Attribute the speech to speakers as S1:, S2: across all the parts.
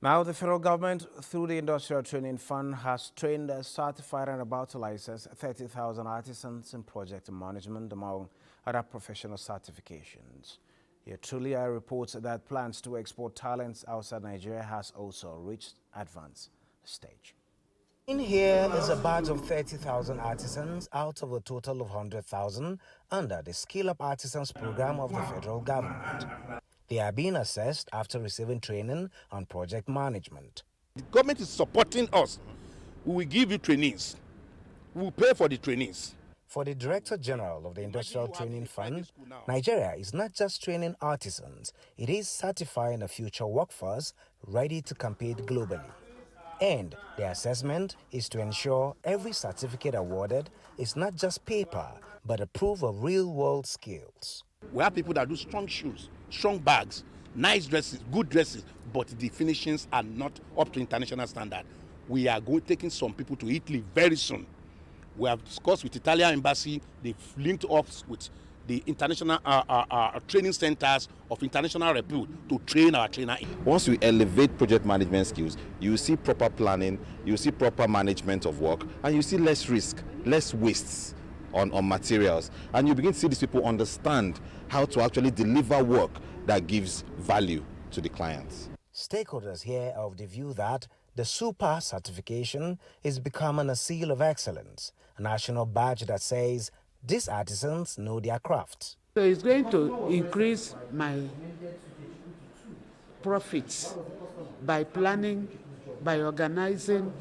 S1: Now, the federal government, through the Industrial Training Fund, has trained, certified, and about to license 30,000 artisans in project management, among other professional certifications. Here, Trulia reports that plans to export talents outside Nigeria has also reached advanced stage. In here is a batch of 30,000 artisans out of a total of 100,000 under the Skill Up Artisans program of the federal government. They are being assessed after receiving training on project management.
S2: The government is supporting us. We will give you trainees. We will pay for the trainees.
S1: For the Director General of the Industrial Training Fund, Nigeria is not just training artisans, it is certifying a future workforce ready to compete globally. And the assessment is to ensure every certificate awarded is not just paper, but a proof of real-world skills.
S2: We have people that do strong shoes, strong bags, nice dresses, good dresses, but the finishings are not up to international standard. We are taking some people to Italy very soon. We have discussed with Italian embassy. They've linked up with the international training centers of international repute to train our trainer.
S3: Once we elevate project management skills, you see proper planning, you see proper management of work, and you see less risk, less wastes on materials. And you begin to see these people understand how to actually deliver work that gives value to the clients.
S1: Stakeholders here are of the view that the Super certification is becoming a seal of excellence, a national badge that says these artisans know their craft.
S4: So it's going to increase my profits by planning, by organizing,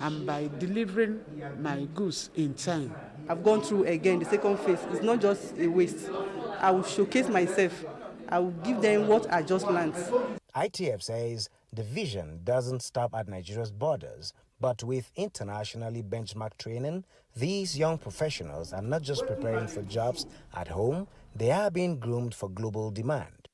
S4: and by delivering my goods in time.
S5: I've gone through again the second phase. It's not just a waste. I will showcase myself. I will give them what I just learned.
S1: ITF says the vision doesn't stop at Nigeria's borders, but with internationally benchmarked training, these young professionals are not just preparing for jobs at home, they are being groomed for global demand.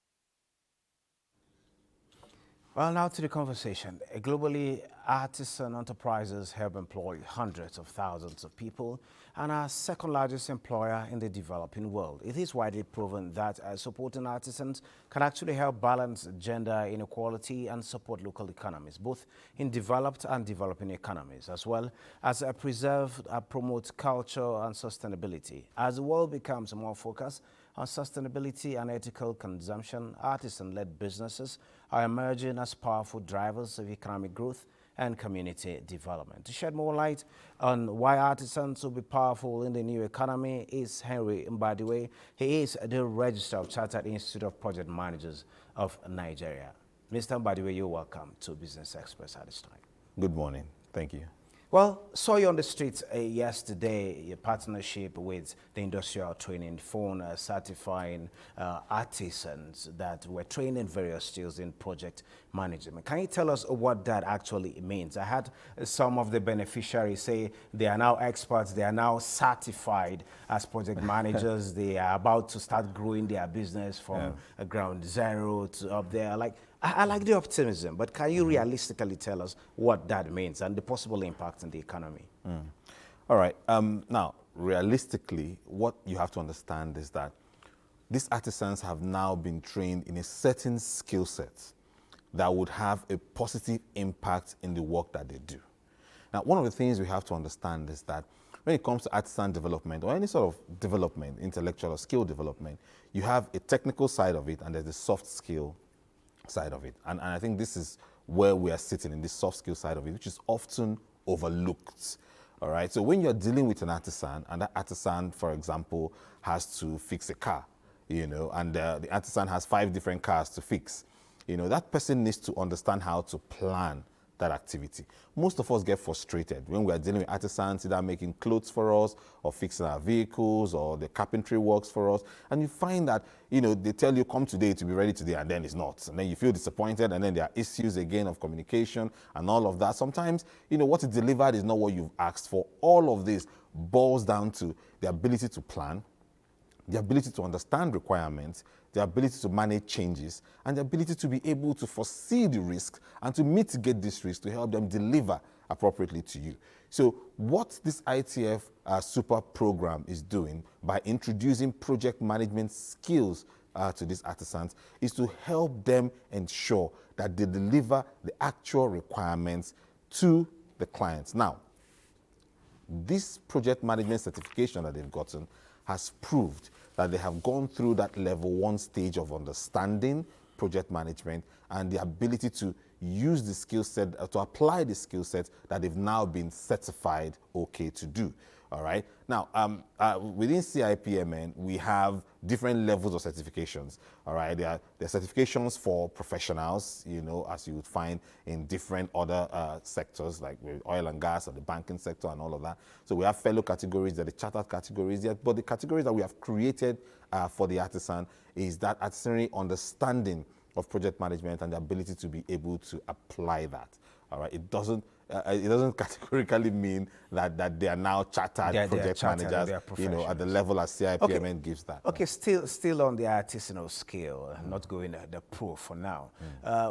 S1: Well, now to the conversation. Globally, artisan enterprises help employ hundreds of thousands of people and are second largest employer in the developing world. It is widely proven that supporting artisans can actually help balance gender inequality and support local economies, both in developed and developing economies, as well as preserve, promote culture and sustainability. As the world becomes more focused on sustainability and ethical consumption, artisan-led businesses are emerging as powerful drivers of economic growth and community development. To shed more light on why artisans will be powerful in the new economy is Henry Mbadiwe. He is the Registrar of Chartered Institute of Project Managers of Nigeria. Mr. Mbadiwe, you're welcome to Business Express at this time.
S3: Good morning. Thank you.
S1: Well, saw you on the streets yesterday, your partnership with the Industrial Training Fund, certifying artisans that were trained in various skills in project management. Can you tell us what that actually means? I had some of the beneficiaries say they are now experts, they are now certified as project managers, they are about to start growing their business from ground zero to up there. I like the optimism, but can you realistically tell us what that means and the possible impact on the economy?
S3: All right. Now, realistically, what you have to understand is that these artisans have now been trained in a certain skill set that would have a positive impact in the work that they do. Now, one of the things we have to understand is that when it comes to artisan development or any sort of development, intellectual or skill development, you have a technical side of it and there's a soft skill side of it. And I think this is where we are sitting, in this soft skill side of it, which is often overlooked. All right. So when you're dealing with an artisan, and that artisan, for example, has to fix a car, and the artisan has 5 different cars to fix, that person needs to understand how to plan that activity. Most of us get frustrated when we are dealing with artisans, either making clothes for us or fixing our vehicles or the carpentry works for us. And you find that, they tell you come today to be ready today and then it's not. And then you feel disappointed and then there are issues again of communication and all of that. Sometimes, what is delivered is not what you've asked for. All of this boils down to the ability to plan, the ability to understand requirements, the ability to manage changes, and the ability to be able to foresee the risks and to mitigate these risks to help them deliver appropriately to you. So what this ITF Super program is doing by introducing project management skills to these artisans is to help them ensure that they deliver the actual requirements to the clients. Now, this project management certification that they've gotten has proved that they have gone through that level 1 stage of understanding project management and the ability to use the skill set, to apply the skill set that they've now been certified okay to do. All right. Now, within Cipmn, we have different levels of certifications. All right. There are certifications for professionals, you know, as you would find in different other sectors like oil and gas or the banking sector and all of that. So we have fellow categories, there are the chartered categories, but the categories that we have created for the artisan is that artisanry understanding of project management and the ability to be able to apply that. All right. It doesn't categorically mean that they are now chartered project managers, you know, at the level as Cipmn gives that.
S1: Okay, still on the artisanal scale, not going the pro for now.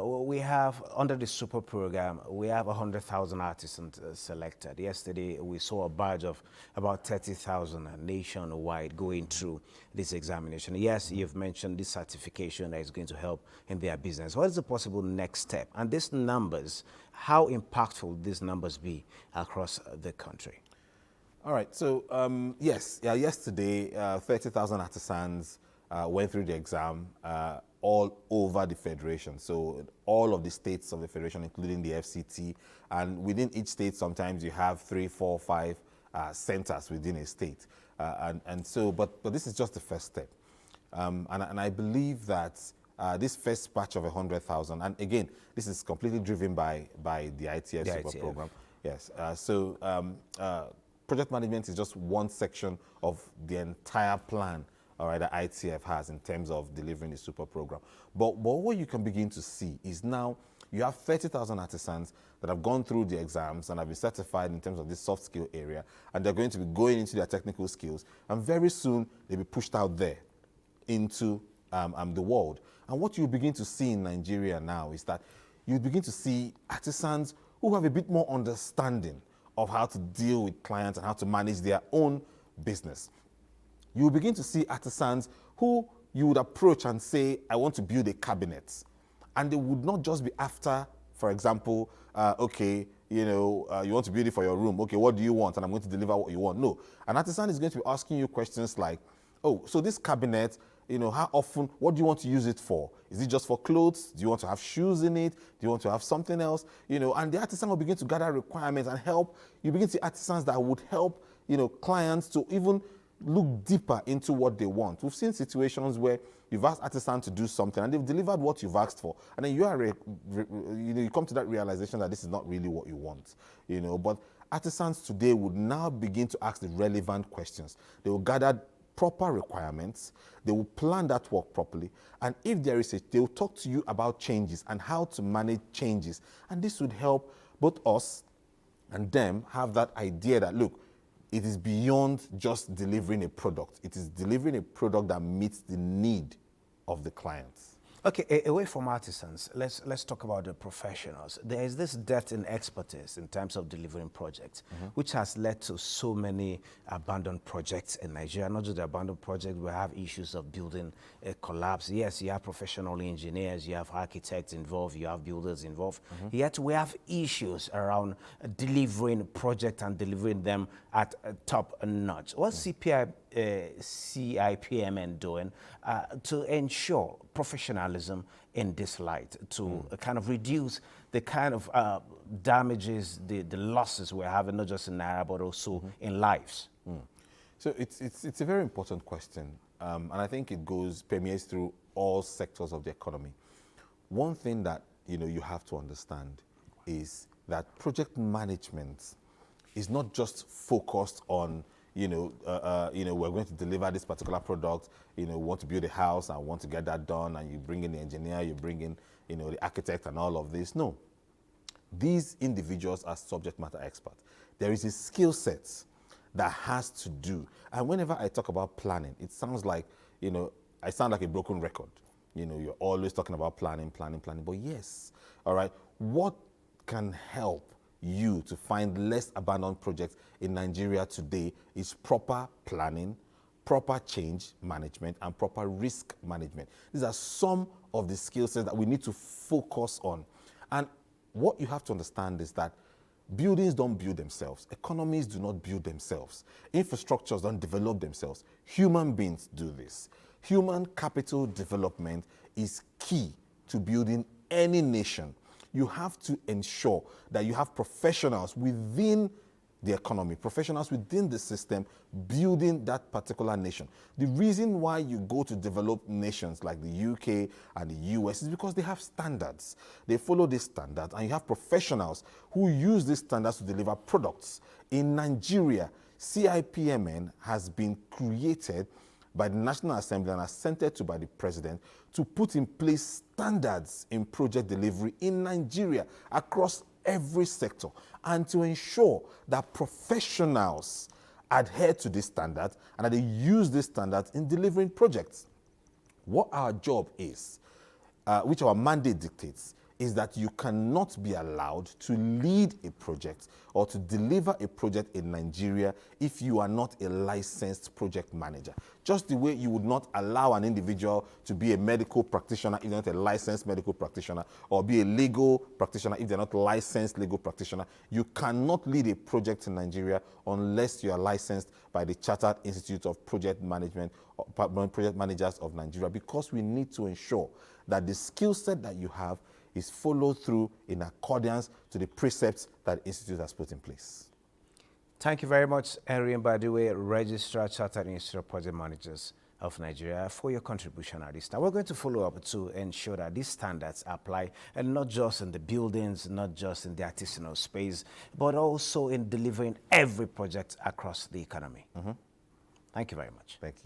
S1: We have, under the super program, we have 100,000 artisans selected. Yesterday, we saw a badge of about 30,000 nationwide going through this examination. Yes, you've mentioned this certification that is going to help in their business. What is the possible next step? And these numbers, how impactful these numbers be across the country?
S3: All right. So yesterday, 30,000 artisans went through the exam all over the federation. So all of the states of the federation, including the FCT, and within each state, sometimes you have 3, 4, 5 centers within a state, but this is just the first step, and I believe that. This first batch of 100,000, and again, this is completely driven by the ITF Super Program. Yes. Project management is just one section of the entire plan, all right, that ITF has in terms of delivering the Super Program. But what you can begin to see is now you have 30,000 artisans that have gone through the exams and have been certified in terms of this soft skill area, and they're going to be going into their technical skills, and very soon they'll be pushed out there into the world. And what you begin to see in Nigeria now is that you begin to see artisans who have a bit more understanding of how to deal with clients and how to manage their own business. You begin to see artisans who you would approach and say, I want to build a cabinet. And they would not just be after, for example, okay, you know, you want to build it for your room. Okay, what do you want? And I'm going to deliver what you want. No, an artisan is going to be asking you questions like, oh, so this cabinet, you know, how often, what do you want to use it for? Is it just for clothes? Do you want to have shoes in it? Do you want to have something else? You know, and the artisan will begin to gather requirements and help. You begin to see artisans that would help, you know, clients to even look deeper into what they want. We've seen situations where you've asked artisan to do something and they've delivered what you've asked for. And then you come to that realization that this is not really what you want, you know. But artisans today would now begin to ask the relevant questions. They will gather proper requirements, they will plan that work properly, and if there is they will talk to you about changes and how to manage changes. And this would help both us and them have that idea that, look, it is beyond just delivering a product. It is delivering a product that meets the need of the clients.
S1: Okay, away from artisans, let's talk about the professionals. There is this depth in expertise in terms of delivering projects, which has led to so many abandoned projects in Nigeria. Not just the abandoned projects, we have issues of building collapse. Yes, you have professional engineers, you have architects involved, you have builders involved. Yet we have issues around delivering projects and delivering them at top notch. What's Cipmn doing to ensure professionalism in this light, to kind of reduce the kind of damages, the losses we're having, not just in Naira, but also in lives?
S3: So it's a very important question, and I think it permeates through all sectors of the economy. One thing that you have to understand is that project management is not just focused on we're going to deliver this particular product, we want to build a house and want to get that done, and you bring in the engineer, you bring in, the architect and all of this. No. These individuals are subject matter experts. There is a skill set that has to do. And whenever I talk about planning, it sounds like, I sound like a broken record. You're always talking about planning. But yes, all right, what can help you to find less abandoned projects in Nigeria today is proper planning, proper change management, and proper risk management. These are some of the skill sets that we need to focus on. And what you have to understand is that buildings don't build themselves. Economies do not build themselves. Infrastructures don't develop themselves. Human beings do this. Human capital development is key to building any nation. You have to ensure that you have professionals within the economy, professionals within the system building that particular nation. The reason why you go to developed nations like the UK and the US is because they have standards. They follow these standards, and you have professionals who use these standards to deliver products. In Nigeria, Cipmn has been created by the National Assembly and assented to by the President to put in place standards in project delivery in Nigeria across every sector, and to ensure that professionals adhere to these standards and that they use these standards in delivering projects. What our job is, which our mandate dictates, is that you cannot be allowed to lead a project or to deliver a project in Nigeria if you are not a licensed project manager. Just the way you would not allow an individual to be a medical practitioner if they're not a licensed medical practitioner, or be a legal practitioner if they're not a licensed legal practitioner. You cannot lead a project in Nigeria unless you are licensed by the Chartered Institute of Project Management, or Project Managers of Nigeria, because we need to ensure that the skill set that you have is followed through in accordance to the precepts that the Institute has put in place.
S1: Thank you very much, Henry Mbadiwe, Registrar, Chartered Institute of Project Managers of Nigeria, for your contribution at this time. We're going to follow up to ensure that these standards apply, and not just in the buildings, not just in the artisanal space, but also in delivering every project across the economy. Thank you very much.
S3: Thank you.